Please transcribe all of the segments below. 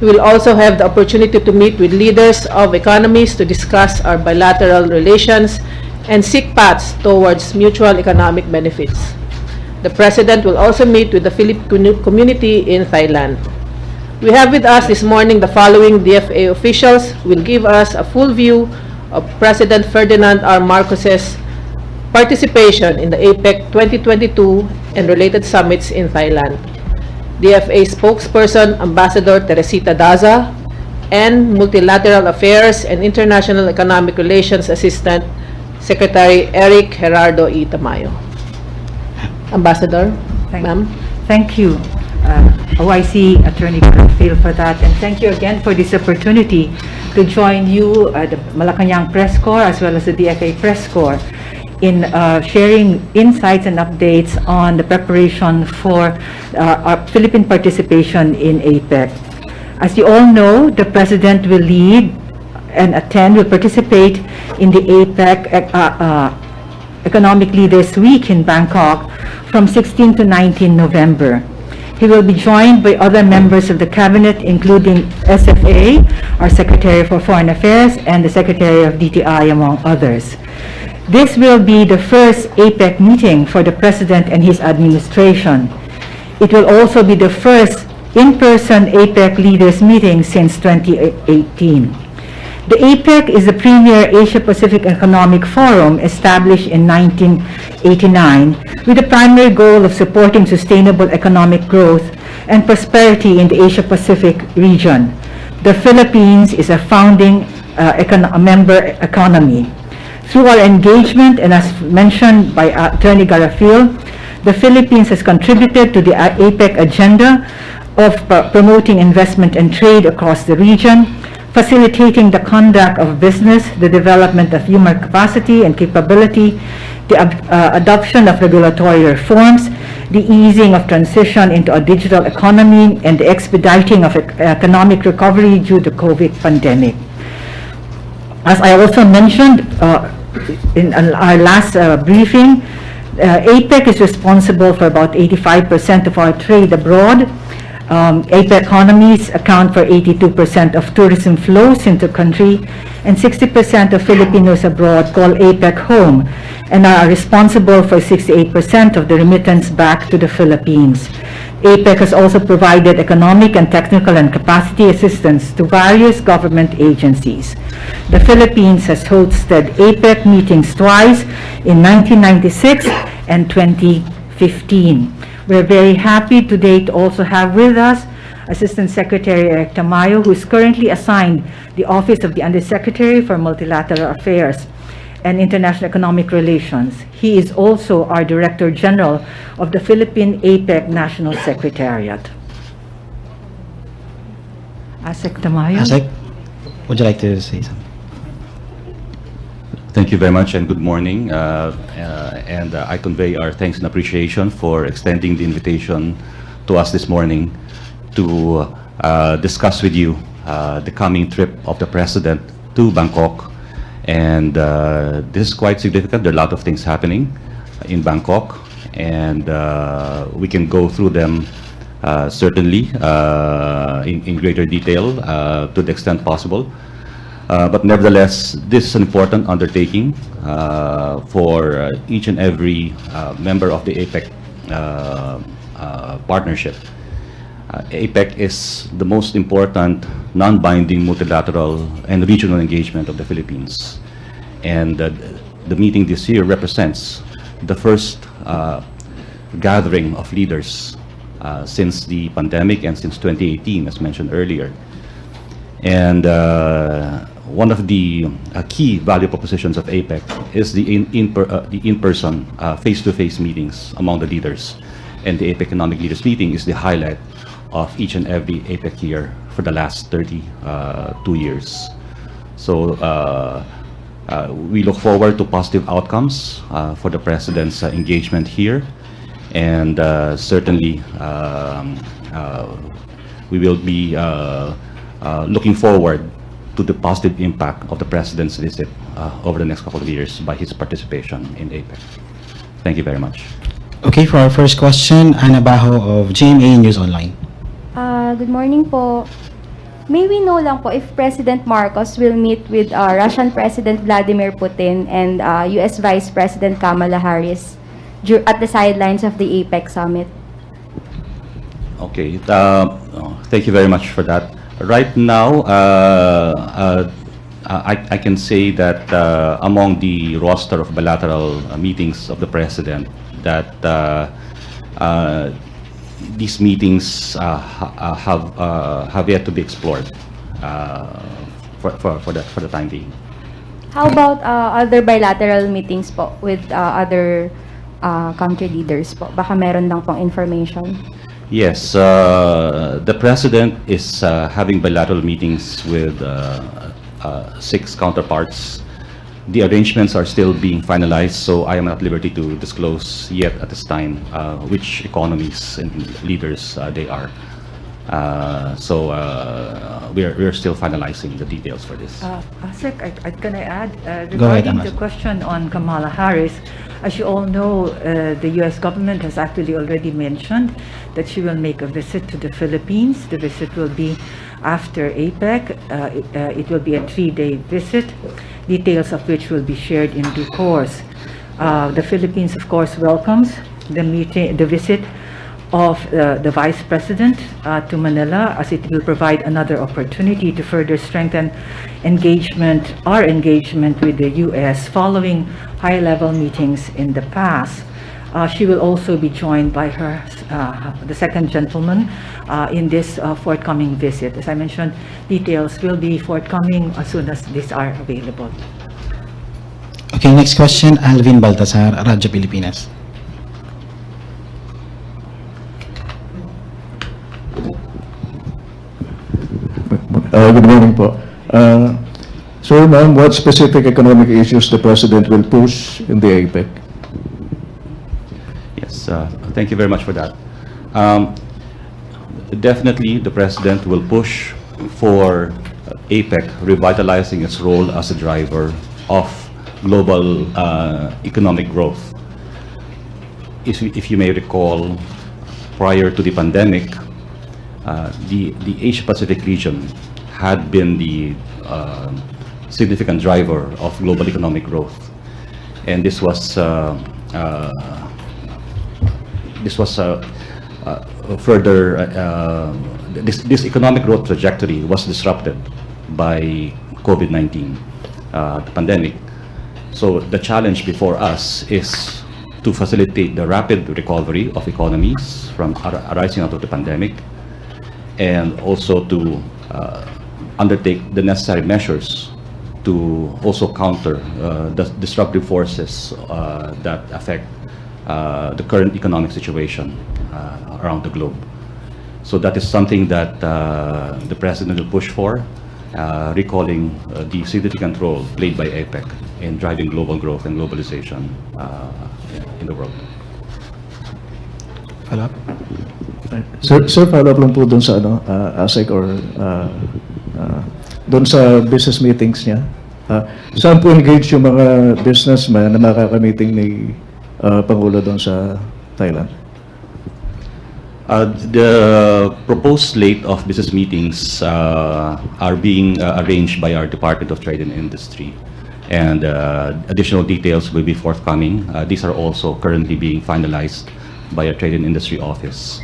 We will also have the opportunity to meet with leaders of economies to discuss our bilateral relations and seek paths towards mutual economic benefits. The President will also meet with the Filipino community in Thailand. We have with us this morning the following DFA officials who will give us a full view of President Ferdinand R. Marcos's participation in the APEC 2022 and related summits in Thailand. DFA spokesperson Ambassador Teresita Daza and Multilateral Affairs and International Economic Relations Assistant Secretary Eric Gerardo E. Tamayo. Ambassador, ma'am. Thank you, OIC Attorney Garfield, for that, and thank you again for this opportunity to join you, the Malacanang Press Corps as well as the DFA Press Corps, in sharing insights and updates on the preparation for our Philippine participation in APEC. As you all know, the President will lead and will participate in the APEC Economic Leaders Week in Bangkok from 16 to 19 November. He will be joined by other members of the Cabinet, including SFA, our Secretary for Foreign Affairs, and the Secretary of DTI, among others. This will be the first APEC meeting for the President and his administration. It will also be the first in-person APEC leaders meeting since 2018. The APEC is the premier Asia-Pacific Economic Forum established in 1989 with the primary goal of supporting sustainable economic growth and prosperity in the Asia-Pacific region. The Philippines is a founding member economy. Through our engagement, and as mentioned by Attorney Garfield, the Philippines has contributed to the APEC agenda of promoting investment and trade across the region, facilitating the conduct of business, the development of human capacity and capability, the adoption of regulatory reforms, the easing of transition into a digital economy, and the expediting of economic recovery due to COVID pandemic. As I also mentioned in our last briefing, APEC is responsible for about 85% of our trade abroad. APEC economies account for 82% of tourism flows into the country, and 60% of Filipinos abroad call APEC home and are responsible for 68% of the remittance back to the Philippines. APEC has also provided economic and technical and capacity assistance to various government agencies. The Philippines has hosted APEC meetings twice in 1996 and 2015. We're very happy today to also have with us Assistant Secretary Eric Tamayo, who is currently assigned the Office of the Undersecretary for Multilateral Affairs and International Economic Relations. He is also our Director General of the Philippine APEC National Secretariat. ASEC Tamayo. ASEC, would you like to say something? Thank you very much and good morning. I convey our thanks and appreciation for extending the invitation to us this morning to discuss with you the coming trip of the President to Bangkok. And this is quite significant. There are a lot of things happening in Bangkok, and we can go through them certainly in greater detail to the extent possible. But nevertheless, this is an important undertaking for each and every member of the APEC partnership. APEC is the most important non-binding multilateral and regional engagement of the Philippines. And the meeting this year represents the first gathering of leaders since the pandemic and since 2018, as mentioned earlier. And one of the key value propositions of APEC is the in-person, face-to-face meetings among the leaders. And the APEC Economic Leaders Meeting is the highlight of each and every APEC year for the last 32 years. So we look forward to positive outcomes for the President's engagement here. And certainly we will be looking forward to the positive impact of the President's visit over the next couple of years by his participation in APEC. Thank you very much. Okay, for our first question, Ana Bajo of GMA News Online. Good morning po. May we know lang po if President Marcos will meet with Russian President Vladimir Putin and US Vice President Kamala Harris at the sidelines of the APEC summit? Okay, thank you very much for that. Right now, I can say that among the roster of bilateral meetings of the President, that these meetings have yet to be explored for the time being. How about other bilateral meetings po with other country leaders po? Baka meron lang pong information. Yes, the President is having bilateral meetings with 6 counterparts. The arrangements are still being finalized, so I am not at liberty to disclose yet at this time which economies and leaders they are. We're still finalizing the details for this. Asik, can I add? Go ahead, Regarding the Ambassador. question on Kamala Harris, as you all know, the U.S. government has actually already mentioned that she will make a visit to the Philippines. The visit will be after APEC. It will be a 3-day visit, details of which will be shared in due course. The Philippines, of course, welcomes the visit of the Vice President to Manila, as it will provide another opportunity to further strengthen our engagement with the U.S. following high-level meetings in the past. She will also be joined by the second gentleman in this forthcoming visit. As I mentioned, details will be forthcoming as soon as these are available. Okay, next question, Alvin Baltasar, Radyo Pilipinas. Good morning po. So, ma'am, what specific economic issues the President will push in the APEC? Yes, thank you very much for that. Definitely, the President will push for APEC revitalizing its role as a driver of global economic growth. If you may recall, prior to the pandemic, the Asia-Pacific region had been the significant driver of global economic growth, and this economic growth trajectory was disrupted by COVID-19, the pandemic. So the challenge before us is to facilitate the rapid recovery of economies from arising out of the pandemic, and also to undertake the necessary measures to also counter the disruptive forces that affect the current economic situation around the globe. So that is something that the President will push for, recalling the significant role played by APEC in driving global growth and globalization in the world. Follow up? Sir, follow up lang po doon sa ASEC or doon sa business meetings niya. Saan po engage yung mga businessman na makakamiting ni Pangulo doon sa Thailand? The proposed slate of business meetings are being arranged by our Department of Trade and Industry, and additional details will be forthcoming. These are also currently being finalized by our Trade and Industry Office.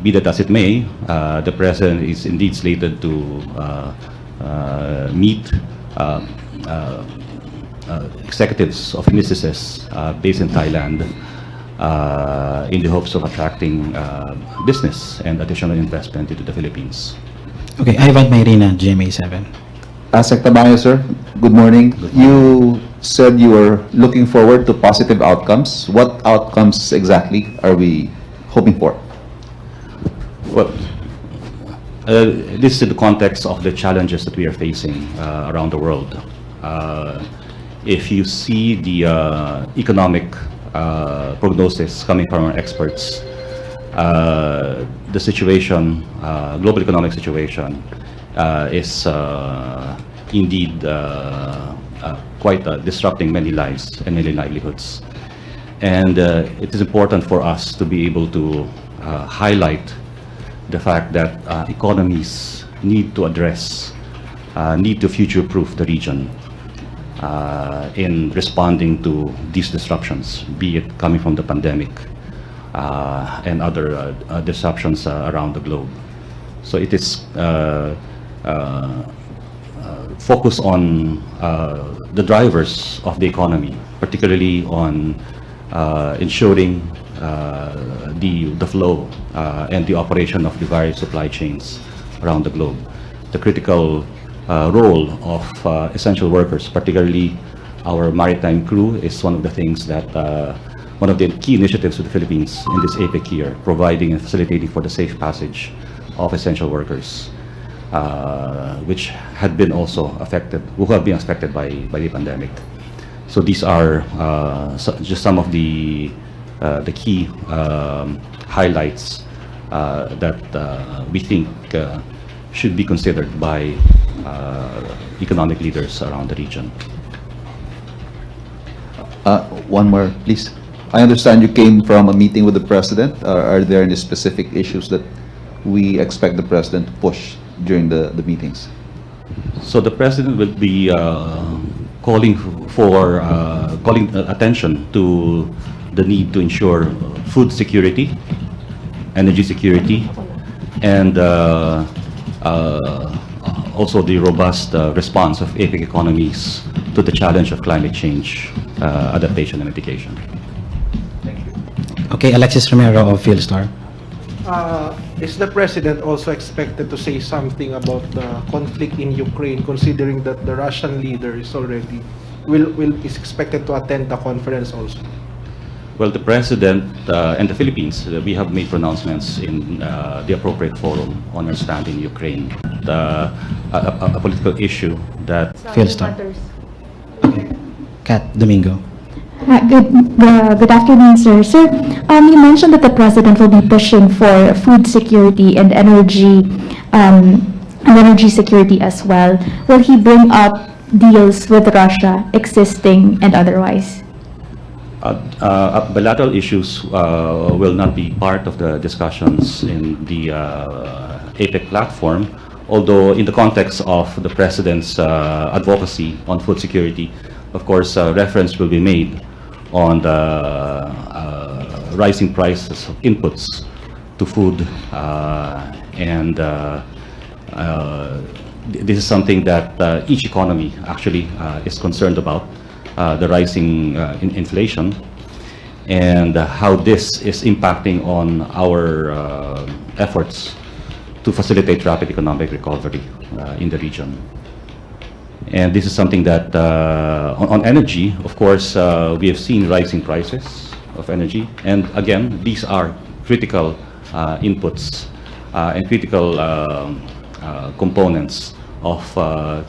Be that as it may, the President is indeed slated to meet executives of businesses based in Thailand in the hopes of attracting business and additional investment into the Philippines. Okay, Ivan Mayrina, GMA7. Asek Tabayo, sir. Good morning. You said you were looking forward to positive outcomes. What outcomes exactly are we hoping for? Well, this is in the context of the challenges that we are facing around the world. If you see the economic prognosis coming from our experts, the situation, global economic situation, is indeed quite disrupting many lives and many livelihoods. And it is important for us to be able to highlight the fact that economies need to address, need to future-proof the region in responding to these disruptions, be it coming from the pandemic and other disruptions around the globe. So it is focus on the drivers of the economy, particularly on ensuring the flow and the operation of the various supply chains around the globe. The critical role of essential workers, particularly our maritime crew, is one of the things that one of the key initiatives of the Philippines in this APEC year, providing and facilitating for the safe passage of essential workers, which had been also affected, who have been affected by the pandemic. So these are just some of the key highlights that we think should be considered by economic leaders around the region. One more, please. I understand you came from a meeting with the President. Are there any specific issues that we expect the President to push during the meetings? So the President will be calling attention to the need to ensure food security, energy security, and also the robust response of APEC economies to the challenge of climate change, adaptation, and mitigation. Okay, Alexis Romero of Philstar. Is the President also expected to say something about the conflict in Ukraine, considering that the Russian leader is already is expected to attend the conference also? Well, the President and the Philippines, we have made pronouncements in the appropriate forum on our stand in Ukraine, a political issue that... Philstar. Kat Domingo. Good afternoon, sir. Sir, you mentioned that the President will be pushing for food security and energy security as well. Will he bring up deals with Russia, existing and otherwise? Bilateral issues will not be part of the discussions in the APEC platform, although in the context of the President's advocacy on food security, of course, reference will be made on the rising prices of inputs to food, and this is something that each economy actually is concerned about, the rising inflation, and how this is impacting on our efforts to facilitate rapid economic recovery in the region. And this is something that, on energy, of course, we have seen rising prices of energy. And again, these are critical inputs and critical components of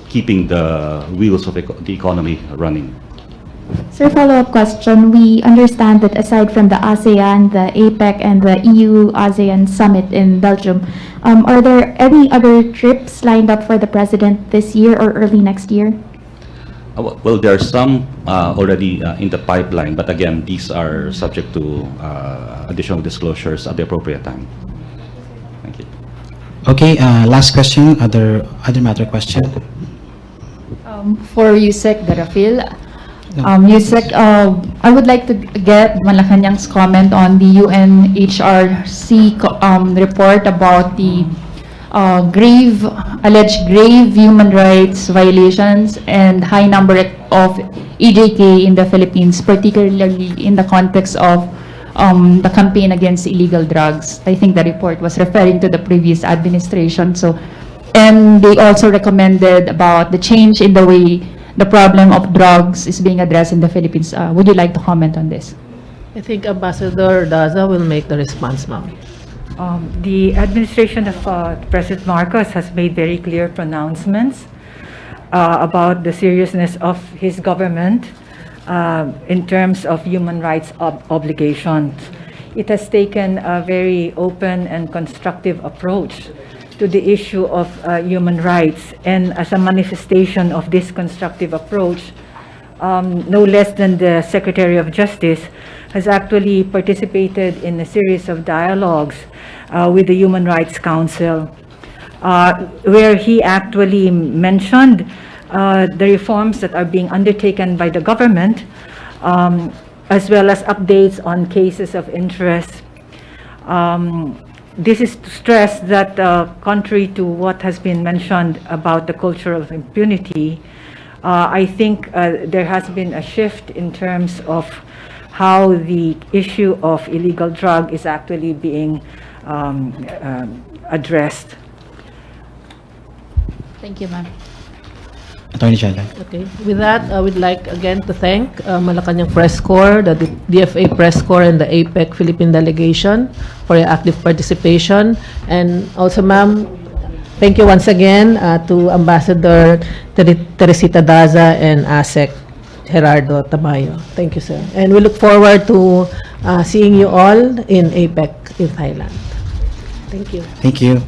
keeping the wheels of the economy running. Sir, follow-up question. We understand that aside from the ASEAN, the APEC, and the EU-ASEAN summit in Belgium, are there any other trips lined up for the President this year or early next year? Well, there are some already in the pipeline, but again, these are subject to additional disclosures at the appropriate time. Thank you. Okay, last question. Other matter question. For Yusek Garafil, Yusek, I would like to get Malacanang's comment on the UNHRC report about the alleged grave human rights violations and high number of EJK in the Philippines, particularly in the context of the campaign against illegal drugs. I think the report was referring to the previous administration. So, and they also recommended about the change in the way the problem of drugs is being addressed in the Philippines. Would you like to comment on this? I think Ambassador Daza will make the response, ma'am. The administration of President Marcos has made very clear pronouncements about the seriousness of his government in terms of human rights obligations. It has taken a very open and constructive approach to the issue of human rights, and as a manifestation of this constructive approach, no less than the Secretary of Justice has actually participated in a series of dialogues with the Human Rights Council. where he actually mentioned the reforms that are being undertaken by the government, as well as updates on cases of interest. This is to stress that, contrary to what has been mentioned about the culture of impunity, I think there has been a shift in terms of how the issue of illegal drug is actually being addressed. Thank you, ma'am. Attorney Chella. Okay. With that, I would like again to thank Malacanang Press Corps, the DFA Press Corps, and the APEC Philippine delegation for your active participation. And also, ma'am, thank you once again to Ambassador Teresita Daza and ASEC Gerardo Tamayo. Thank you, sir. And we look forward to seeing you all in APEC in Thailand. Thank you. Thank you.